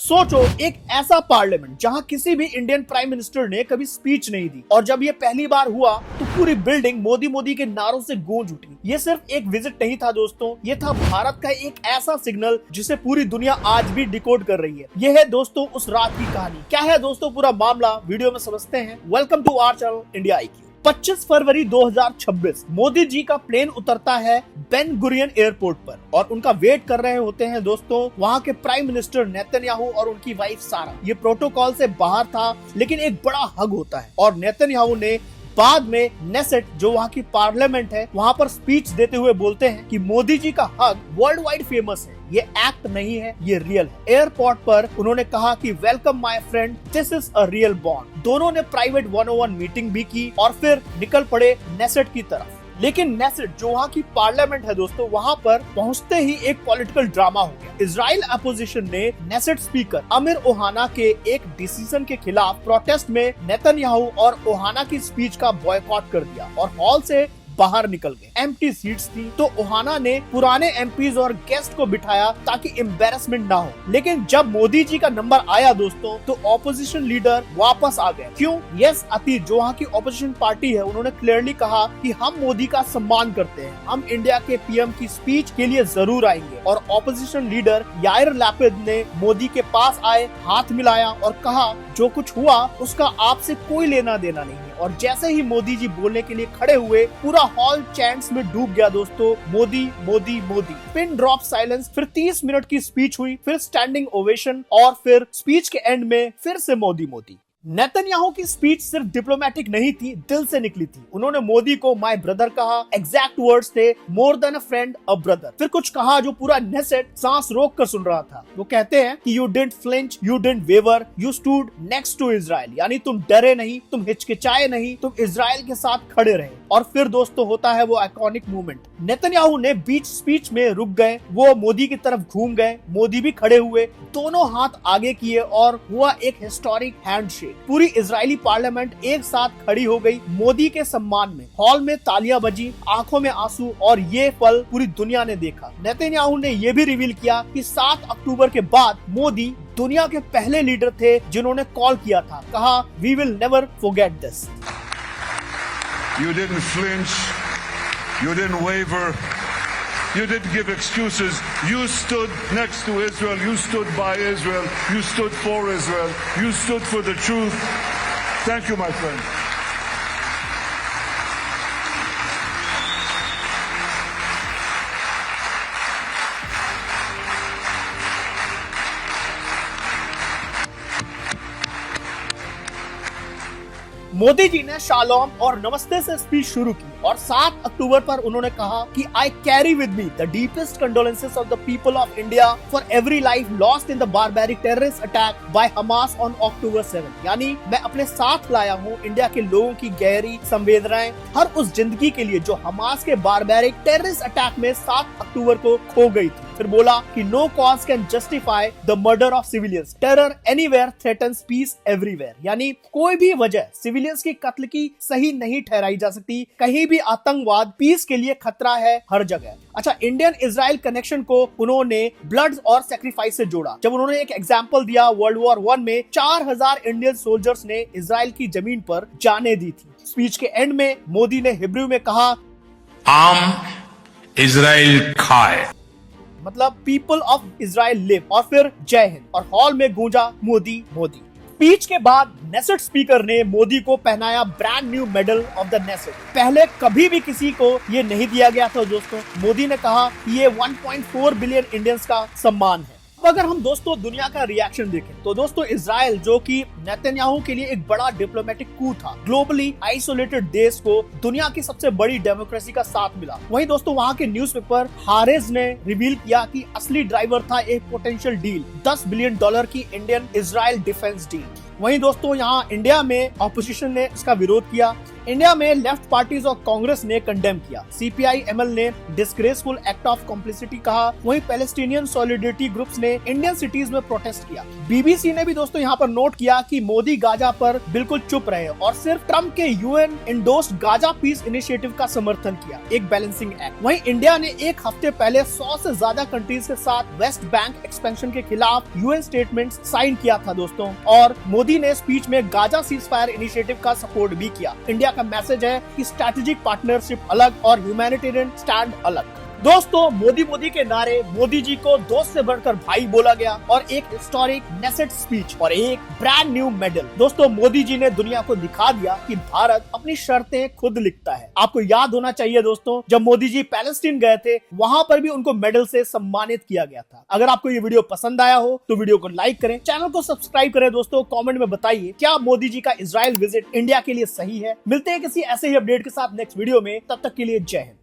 सोचो, एक ऐसा पार्लियामेंट जहां किसी भी इंडियन प्राइम मिनिस्टर ने कभी स्पीच नहीं दी, और जब ये पहली बार हुआ तो पूरी बिल्डिंग मोदी मोदी के नारों से गूंज उठी। ये सिर्फ एक विजिट नहीं था दोस्तों, ये था भारत का एक ऐसा सिग्नल जिसे पूरी दुनिया आज भी डिकोड कर रही है। ये है दोस्तों उस रात की कहानी। क्या है दोस्तों पूरा मामला, वीडियो में समझते हैं। Welcome to our channel India IQ। 25 फरवरी 2026 मोदी जी का प्लेन उतरता है बेन गुरियन एयरपोर्ट पर, और उनका वेट कर रहे होते हैं दोस्तों वहां के प्राइम मिनिस्टर नेतन्याहू और उनकी वाइफ सारा। ये प्रोटोकॉल से बाहर था, लेकिन एक बड़ा हग होता है, और नेतन्याहू ने बाद में नेसेट जो वहाँ की पार्लियामेंट है वहाँ पर स्पीच देते हुए बोलते हैं कि मोदी जी का हग वर्ल्ड वाइड फेमस है, ये एक्ट नहीं है, ये रियल है। एयरपोर्ट पर उन्होंने कहा कि welcome my friend, this is a real bond. दोनों ने प्राइवेट 101 मीटिंग भी की और फिर निकल पड़े नेसेट की तरफ। लेकिन नेसेट जो वहाँ की पार्लियामेंट है दोस्तों, वहाँ पर पहुँचते ही एक पॉलिटिकल ड्रामा हो गया। इजराइल अपोजिशन ने नेसेट स्पीकर अमीर ओहाना के एक डिसीजन के खिलाफ प्रोटेस्ट में नेतन्याहू और ओहाना की स्पीच का बॉयकॉट कर दिया और हॉल से बाहर निकल गए। एम्प्टी सीट्स थी, तो ओहाना ने पुराने एमपीज और गेस्ट को बिठाया ताकि एम्बेरसमेंट ना हो। लेकिन जब मोदी जी का नंबर आया दोस्तों, तो ऑपोजिशन लीडर वापस आ गए। क्यों? यस अतीत जो वहाँ की ऑपोजिशन पार्टी है, उन्होंने क्लियरली कहा कि हम मोदी का सम्मान करते हैं, हम इंडिया के पीएम की स्पीच के लिए जरूर आएंगे। और ऑपोजिशन लीडर याइर लैपिड ने मोदी के पास आए, हाथ मिलाया और कहा जो कुछ हुआ उसका आपसे कोई लेना देना नहीं है। और जैसे ही मोदी जी बोलने के लिए खड़े हुए, पूरा हॉल चैंट्स में डूब गया दोस्तों, Modi Modi Modi. Pin drop silence, फिर 30 मिनट की स्पीच हुई, फिर स्टैंडिंग ओवेशन, और फिर स्पीच के एंड में फिर से मोदी मोदी। नेतन्याहू की स्पीच सिर्फ डिप्लोमेटिक नहीं थी, दिल से निकली थी। उन्होंने मोदी को माय ब्रदर कहा, एग्जैक्ट वर्ड्स थे more than a friend a brother. फिर कुछ कहा जो पूरा नेसेट सांस रोक कर सुन रहा था। वो कहते हैं कि you didn't flinch, you didn't waver, you stood next to Israel, यानी तुम डरे नहीं, तुम हिचकिचाए नहीं, तुम इजराइल के साथ खड़े रहे। और फिर दोस्तों होता है वो आइकॉनिक मूवमेंट। नेतन्याहू ने बीच स्पीच में रुक गए, वो मोदी की तरफ घूम गए, मोदी भी खड़े हुए, दोनों हाथ आगे किए और हुआ एक हिस्टोरिक हैंडशेक। पूरी इजरायली पार्लियामेंट एक साथ खड़ी हो गई मोदी के सम्मान में। हॉल में तालियां बजी, आंखों में आंसू, और ये पल पूरी दुनिया ने देखा। नेतन्याहू ने ये भी रिवील किया कि 7 अक्टूबर के बाद मोदी दुनिया के पहले लीडर थे जिन्होंने कॉल किया था, कहा we will never forget this. You didn't flinch, you didn't waver, you didn't give excuses. You stood next to Israel, you stood by Israel, you stood for Israel, you stood for the truth. Thank you, my friend. Modi ji ने shalom और नमस्ते से speech शुरू की, और 7 अक्टूबर पर उन्होंने कहा कि I carry with me the deepest condolences of the people of India for every life lost in the barbaric terrorist attack by Hamas on October 7। यानी मैं अपने साथ लाया हूँ इंडिया के लोगों की गहरी संवेदनाएं हर उस जिंदगी के लिए जो हमास के बारबैरिक टेररिस्ट अटैक में 7 अक्टूबर को खो गई थी। फिर बोला कि no cause can justify the murder of civilians, terror anywhere threatens peace everywhere. यानी कोई भी वजह सिविलियंस के कत्ल की सही नहीं ठहराई जा सकती, कहीं भी आतंकवाद पीस के लिए खतरा है हर जगह। अच्छा, इंडियन इजराइल कनेक्शन को उन्होंने ब्लड और सेक्रीफाइस से जोड़ा, जब उन्होंने एक एग्जांपल दिया वर्ल्ड वॉर 1 में 4000 इंडियन सोल्जर्स ने इजराइल की जमीन पर जाने दी थी। स्पीच के एंड में मोदी ने हिब्रू में कहा आम इजराइल खाए, मतलब पीपल ऑफ इजराइल लिव, और फिर जय हिंद, और हॉल में गूंजा मोदी मोदी। स्पीच के बाद नेसेट स्पीकर ने मोदी को पहनाया brand new medal of the Knesset. पहले कभी भी किसी को ये नहीं दिया गया था दोस्तों। मोदी ने कहा कि ये 1.4 बिलियन इंडियंस का सम्मान है। अब अगर हम दोस्तों दुनिया का रिएक्शन देखें, तो दोस्तों इजराइल जो कि नेतन्याहू के लिए एक बड़ा डिप्लोमेटिक कू था, ग्लोबली आइसोलेटेड देश को दुनिया की सबसे बड़ी डेमोक्रेसी का साथ मिला। वहीं दोस्तों वहाँ के न्यूज़पेपर हारेज ने रिवील किया कि असली ड्राइवर था एक पोटेंशियल डील, $10 बिलियन की इंडियन इजराइल डिफेंस डील। वहीं दोस्तों यहाँ इंडिया में ऑपोजिशन ने इसका विरोध किया। इंडिया में लेफ्ट पार्टीज और कांग्रेस ने कंडेम किया। CPI-ML ने डिस्ग्रेसफुल एक्ट ऑफ कॉम्प्लिसिटी कहा। वहीं पैलेस्टीनियन सॉलिडरिटी ग्रुप्स ने इंडियन सिटीज में प्रोटेस्ट किया। BBC ने भी दोस्तों यहाँ पर नोट किया कि मोदी गाजा पर बिल्कुल चुप रहे और सिर्फ ट्रम्प के UN endorsed Gaza piece initiative का समर्थन किया, एक बैलेंसिंग एक्ट। वहीं इंडिया ने एक हफ्ते पहले 100 से ज्यादा कंट्रीज के साथ वेस्ट बैंक एक्सपेंशन के खिलाफ UN स्टेटमेंट साइन किया था दोस्तों, और मोदी ने स्पीच में गाजा सीज फायर इनिशिएटिव का सपोर्ट भी किया। इंडिया का मैसेज है कि स्ट्रैटेजिक पार्टनरशिप अलग और ह्यूमैनिटेरियन स्टैंड अलग। दोस्तों, मोदी के नारे, मोदी जी को दोस्त से बढ़कर भाई बोला गया और एक हिस्टोरिक नेसेट स्पीच और एक ब्रांड न्यू मेडल। दोस्तों, मोदी जी ने दुनिया को दिखा दिया कि भारत अपनी शर्तें खुद लिखता है। आपको याद होना चाहिए दोस्तों, जब मोदी जी पैलेस्टीन गए थे वहां पर भी उनको मेडल से सम्मानित किया गया था। अगर आपको ये वीडियो पसंद आया हो तो वीडियो को लाइक करें, चैनल को सब्सक्राइब करें। दोस्तों, कमेंट में बताइए क्या मोदी जी का इजराइल विजिट इंडिया के लिए सही है। मिलते हैं किसी ऐसे ही अपडेट के साथ नेक्स्ट वीडियो में, तब तक के लिए जय हिंद।